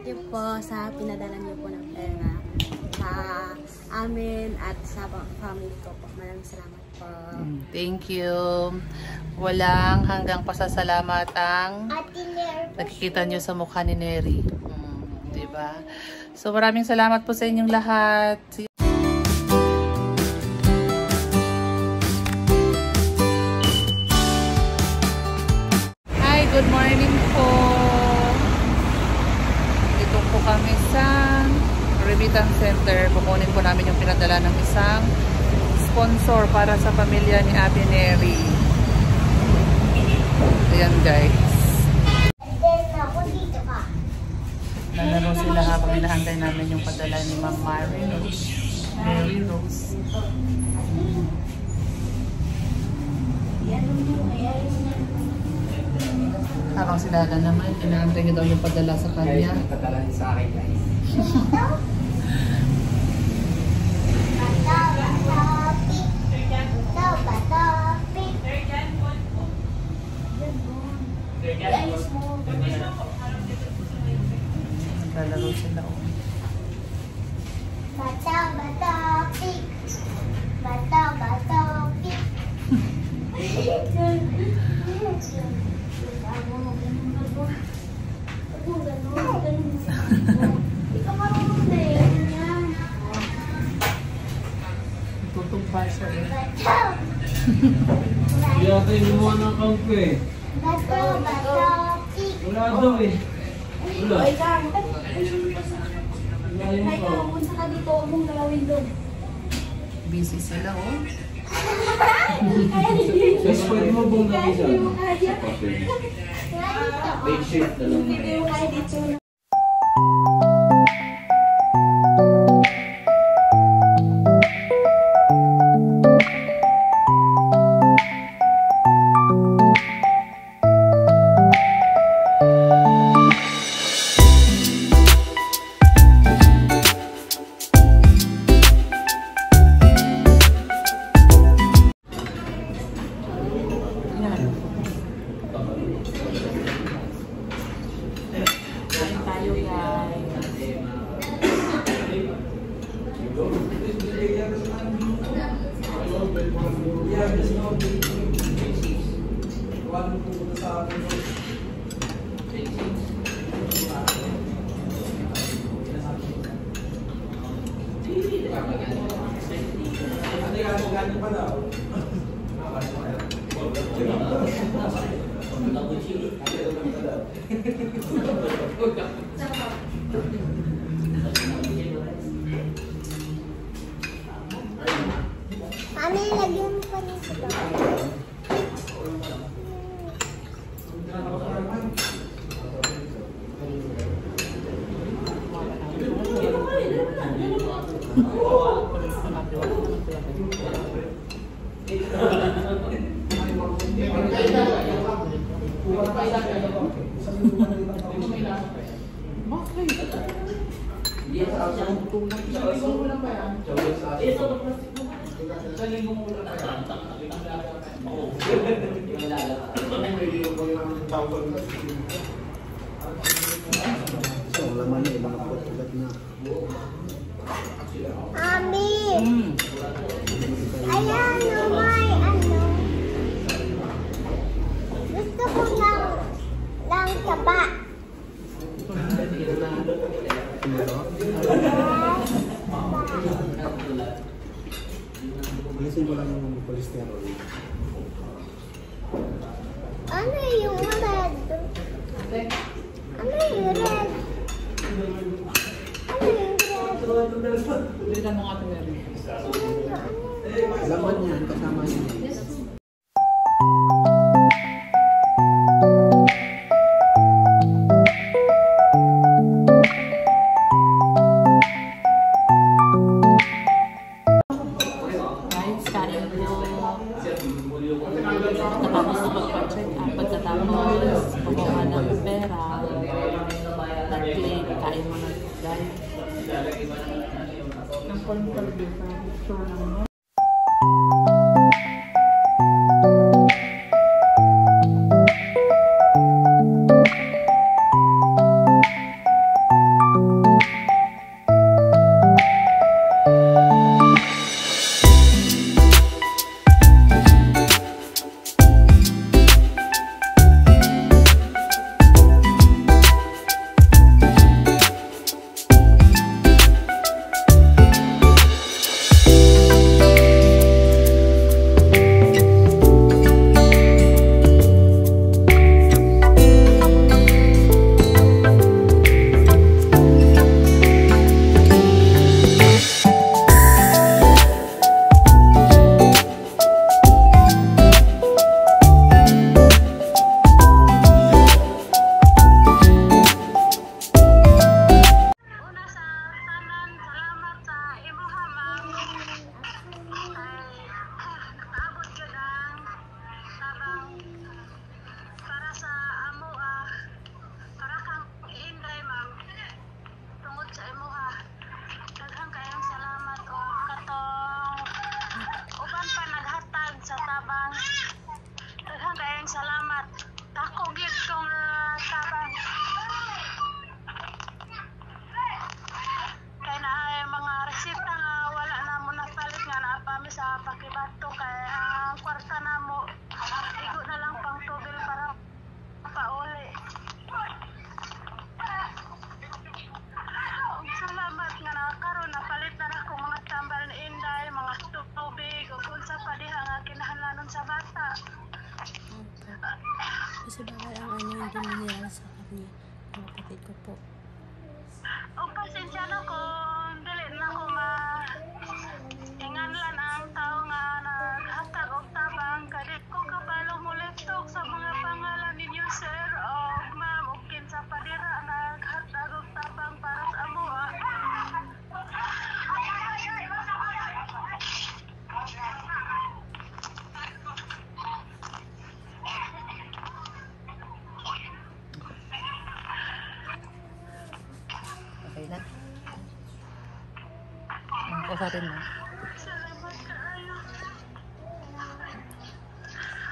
you po sa pinadala niyo po ng pera sa amin at sa family ko po. Maraming salamat po. Thank you. Walang hanggang pasasalamat ang nakikita nyo sa mukha ni Neri. Diba? So maraming salamat po sa inyong lahat. Hi, good morning po. Dito po kami sa Remittance Center. Kukunin po namin yung pinadala ng isang sponsor para sa pamilya ni Ate Neri. Ayan guys. Nalaro sila habang hinahantay namin yung padala ni Ma'am Mary Rose. Habang sila naman, hinahantay niya daw yung padala sa kanya. Padala niya sa akin guys. Naglalaro sila. Bata pig. Bata pig. Tutumpa siya eh. Yata yung mga ng kampo eh. Bata pig. Wala daw eh. Wala. Ay ka, punta ka dito, huwag mong galawin doon. Busy sila oh. Guys, pwede mo bong nag-isa? Kaya Big shift na lang. hindi mo kaya dito. Mami, lagyan mo pa niya sa bawah. Mami! Ayan, may ano. Gusto ko ng saba. Alisin mo lang yung cholesterol. Ano yung red? Ano yung red? Ano yung red? Dito mo nga ito meron. Laman yan, kasama yun. Pagkatapos kukuha ng pera, nag-play, kain mo na guys. Ang control dito, sure naman. Kasi baka ang ano, hindi nangyari sa kanya. Ang kapatid ko po. O pasensya na kung dili na ko inganlan ang tao nga naghatag og tabang kadit ko kabalo molestok sa mga pangalan ninyo sir o ma'am ug kinsa pa dira naghatag og tabang para sa amoa. Okay na. Ang sa rin mo. Salamat kaayo.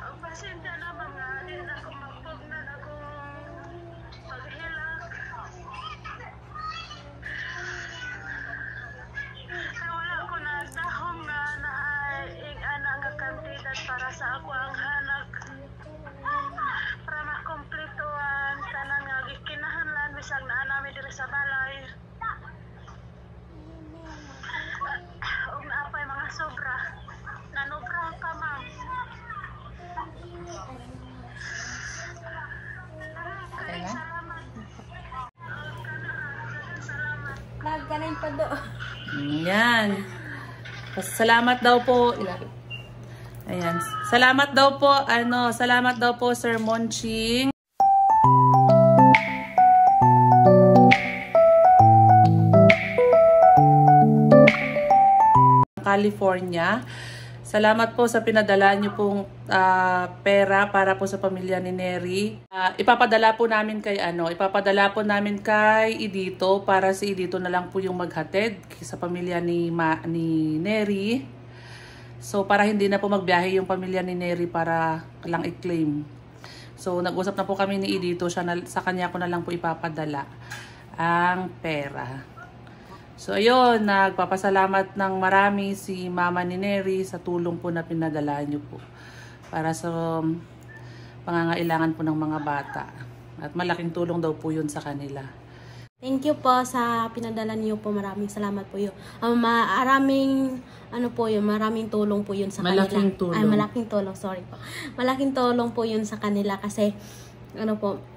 Ang pasensya na mga di na ko magpugnan akong paghilak. Ay wala ko nagdahom nga naig-ana nga kantidad para sa ako ang anak. Para makumpleto ang tanang nga gikinahanglan bisag naa namin diri sa balay. Ug naapay mga sobra. Nanobra ka, ma'am. Okay na? Salamat. Nagkanain pa do. Yan. Salamat daw po. Ayan. Salamat daw po, salamat daw po Sir Monching. California. Salamat po sa pinadala niyo pong pera para po sa pamilya ni Nery. Ipapadala po namin kay Idito para si Idito na lang po yung maghatid sa pamilya ni Nery. So para hindi na po magbiyahe yung pamilya ni Nery para lang i-claim. So nag-usap na po kami ni Idito, sa kanya ko na lang po ipapadala ang pera. So ayun, nagpapasalamat ng marami si Mama ni Nery sa tulong po na pinadala niyo po para sa pangangailangan po ng mga bata. At malaking tulong daw po yun sa kanila. Thank you po sa pinadala niyo po. Maraming salamat po yun. Maraming tulong po yun sa kanila. Malaking tulong. Ay, malaking tulong, sorry po. Malaking tulong po yun sa kanila kasi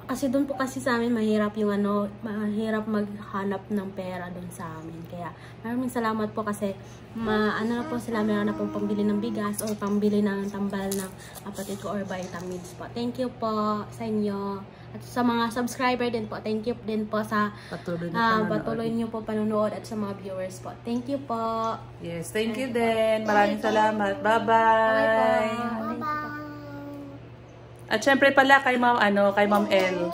kasi doon po kasi sa amin mahirap mahirap maghanap ng pera doon sa amin. Kaya maraming salamat po kasi po sila, meron na pong pambili ng bigas o pambili ng tambal ng kapatid ko or vitamins po. Thank you po sa inyo. At sa mga subscriber din po, thank you din po sa patuloy niyo po panonood at sa mga viewers po. Thank you po. Yes, thank you din. Maraming salamat. Bye-bye. At syempre pala kay Ma'am El.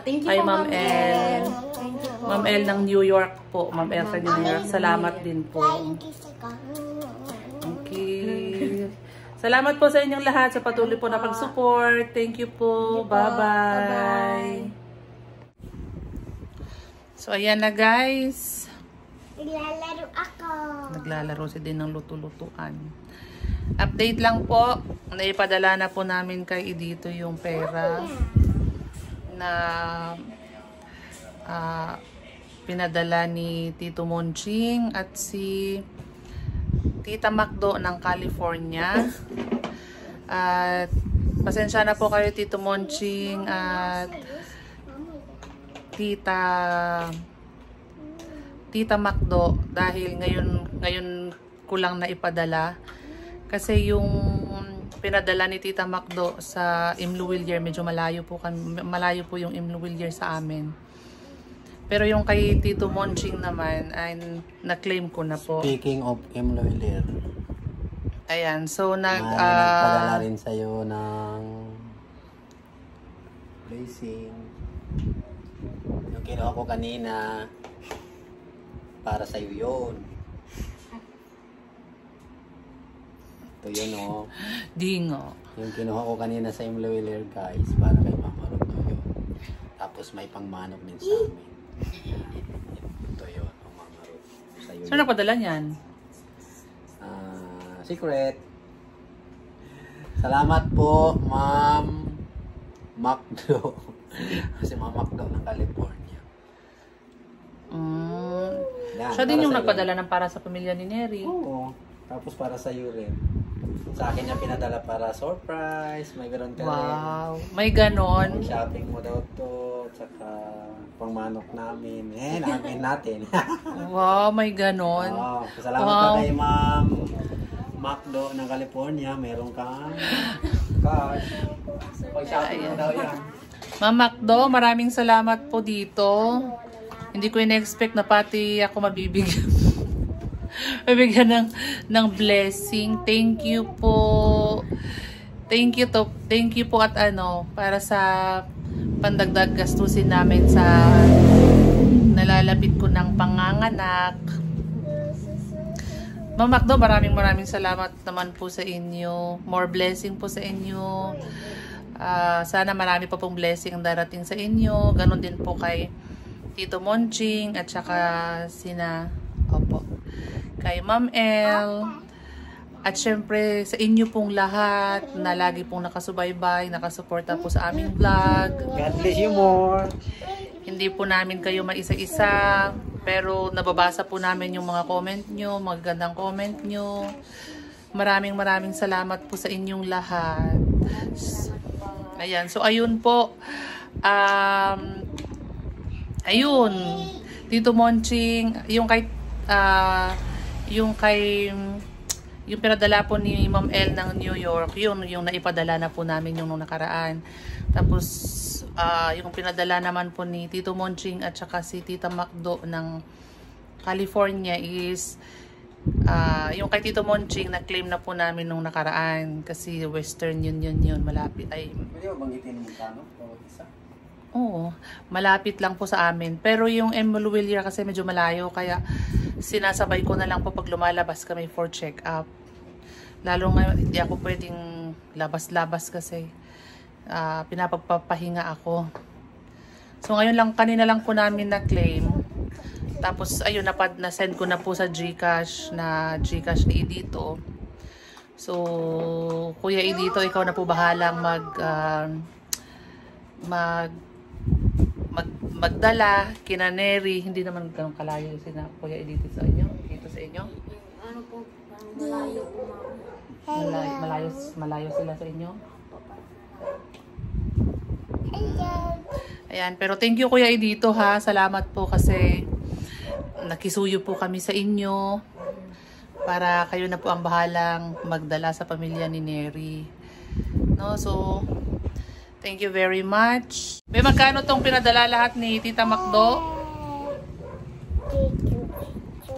Thank you Kay po, Ma'am El. Thank you po. Ma'am El ng New York po. Ma'am El sa New York. Salamat din po. Okay. Salamat po sa inyong lahat sa patuloy po na pag-support. Thank you po. Bye-bye. So ayan na guys. Naglalaro ako. Naglalaro si din ng luto-lutuan. Update lang po, naipadala na po namin kay Idito yung pera na pinadala ni Tito Monching at si Tita Macdo ng California. At pasensya na po kayo Tito Monching at Tita Macdo dahil ngayon ko lang na ipadala. Kasi yung pinadala ni Tita Macdo sa Imluwilyer, medyo malayo po yung Imluwilyer sa amin. Pero yung kay Tito Monching naman, ay na-claim ko na po. Speaking of Imluwilyer, ayan, so nagpadala rin sa'yo ng blessing. Yung kinuha ko kanina, para sa'yo yun. Ito yun Dingo. Yung kinuha ko kanina sa Imluwilyer guys, para kay Mama Ruto yun. Tapos may pangmanok din sa amin. Ito yun, Mama Ruto. Sa'yo Saan napadala niyan? Secret. Salamat po, Ma'am Macdo. Kasi Ma'am Macdo ng California. Yan, Siya din yung sa'yo. nagpadala ng para sa pamilya ni Nery. Oo. Tapos para sa iyo rin. Sa akin niya pinadala para surprise. May gano'n ka rin. Wow. May ganon. Shopping mo daw to. Tsaka pangmanok namin. Namin natin. Wow, may ganon. Oh, salamat ka kay Ma'am Macdo ng California. Meron kang cash. Pag-shopping mo daw yan. Ma'am Macdo, maraming salamat po dito. Hindi ko in-expect na pati ako mabibigyan. Mabigyan ng blessing. Thank you po. Thank you po at para sa pandagdag gastusin namin sa nalalapit ko ng panganganak. Ma'am Macdo, maraming salamat naman po sa inyo. More blessing po sa inyo. Sana marami pa pong blessing ang darating sa inyo. Ganon din po kay Tito Monching at saka kay Ma'am El. At syempre sa inyo pong lahat na lagi pong nakasubaybay, nakasuporta po sa aming vlog. God bless you more. Hindi po namin kayo maisa-isa, pero nababasa po namin yung mga comment nyo, mga gandang comment nyo. Maraming salamat po sa inyong lahat. Ayan, so ayun po. Ayun, Tito Monching, yung pinadala po ni Ma'am El ng New York, yung naipadala na po namin yung nung nakaraan. Tapos, yung pinadala naman po ni Tito Monching at saka si Tita Macdo ng California is, yung kay Tito Monching, na-claim na po namin nung nakaraan kasi Western Union yun, malapit. Pwede mo banggitin mo kano? Bawat isa? Oo, malapit lang po sa amin. Pero yung Emmanuel kasi medyo malayo, kaya sinasabay ko na lang po pag lumalabas kami for check-up. Lalo ngayon, hindi ako pwedeng labas-labas kasi pinapagpapahinga ako. So ngayon kanina lang po namin na-claim. Tapos ayun, na-send ko na po sa Gcash ni Edito. So, Kuya Edito, ikaw na po bahalang magdala kina Neri. Hindi naman ganun kalayo sina Kuya Edito sa inyo. Dito sa inyo. Ano po, malayo po. Malayo sila sa inyo. Ayan, pero thank you Kuya Edito ha. Salamat po kasi nakisuyo po kami sa inyo para kayo na po ang bahalang magdala sa pamilya ni Neri. No, so thank you very much. May magkano tong pinadala lahat ni Tita Macdo?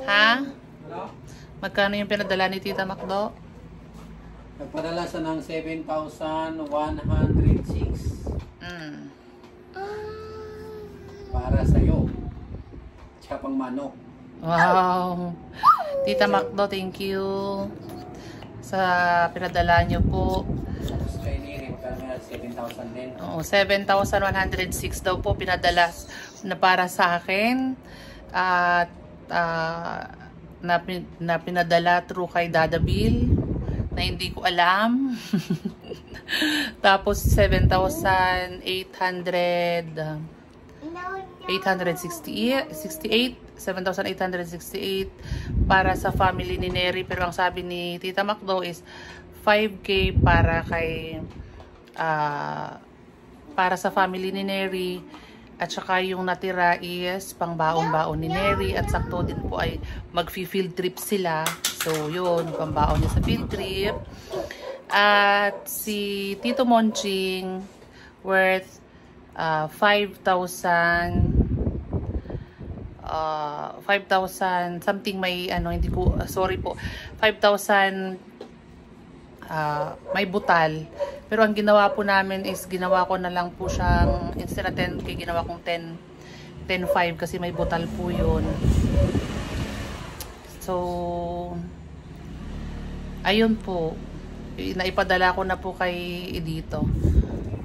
Ha? Magkano yung pinadala ni Tita Macdo? Nagpadala sa ng 7,106. Para sa'yo. Tsaka pang manok. Wow. Tita Macdo, thank you sa pinadala nyo po. Kay Neri, magkano 7,000 din. Oo, 7,106 daw po pinadala na para sa akin. At na pinadala through kay Dada Bill na hindi ko alam. Tapos 7,868 para sa family ni Neri, pero ang sabi ni Tita Macdo is 5K para sa family ni Neri, at saka yung natira is pang baon-baon ni Neri, at sakto din po ay mag-field trip sila. So yun, pang baon niya sa field trip. At si Tito Monching worth 5,000 something, may hindi ko, sorry po, 5,000 may butal. Pero ang ginawa po namin is ginawa ko na lang po siyang, instead na 10K, ginawa kong 10,500 kasi may butal po yun. So ayun po, naipadala ko na po kay Edito.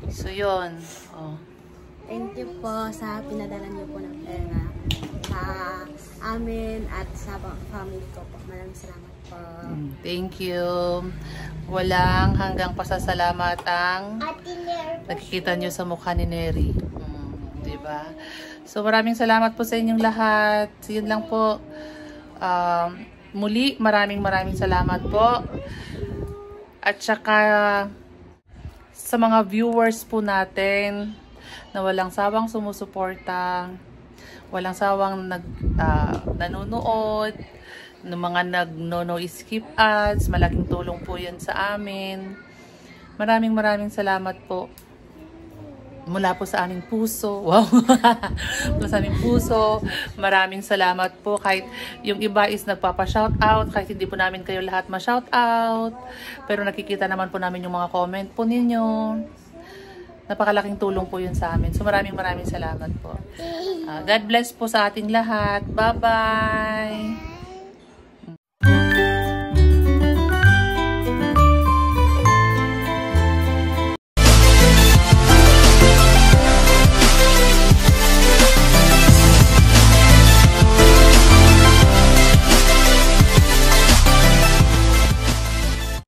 So yun. Thank you po sa pinadala niyo po ng pera sa amin at sa family ko po. Maraming salamat po. Thank you. Walang hanggang pasasalamat ang nakikita nyo sa mukha ni Neri. Diba? So maraming salamat po sa inyong lahat. Yun lang po. Muli, maraming salamat po. At saka sa mga viewers po natin na walang sawang sumusuporta, walang sawang nanonood, ng mga nag-no-skip ads, malaking tulong po yun sa amin. Maraming salamat po. Mula po sa aming puso. Wow! Mula sa aming puso. Maraming salamat po. Kahit yung iba is nagpapa-shoutout, kahit hindi po namin kayo lahat ma-shoutout. Pero nakikita naman po namin yung mga comment po ninyo. Napakalaking tulong po yun sa amin. So maraming salamat po. God bless po sa ating lahat. Bye-bye!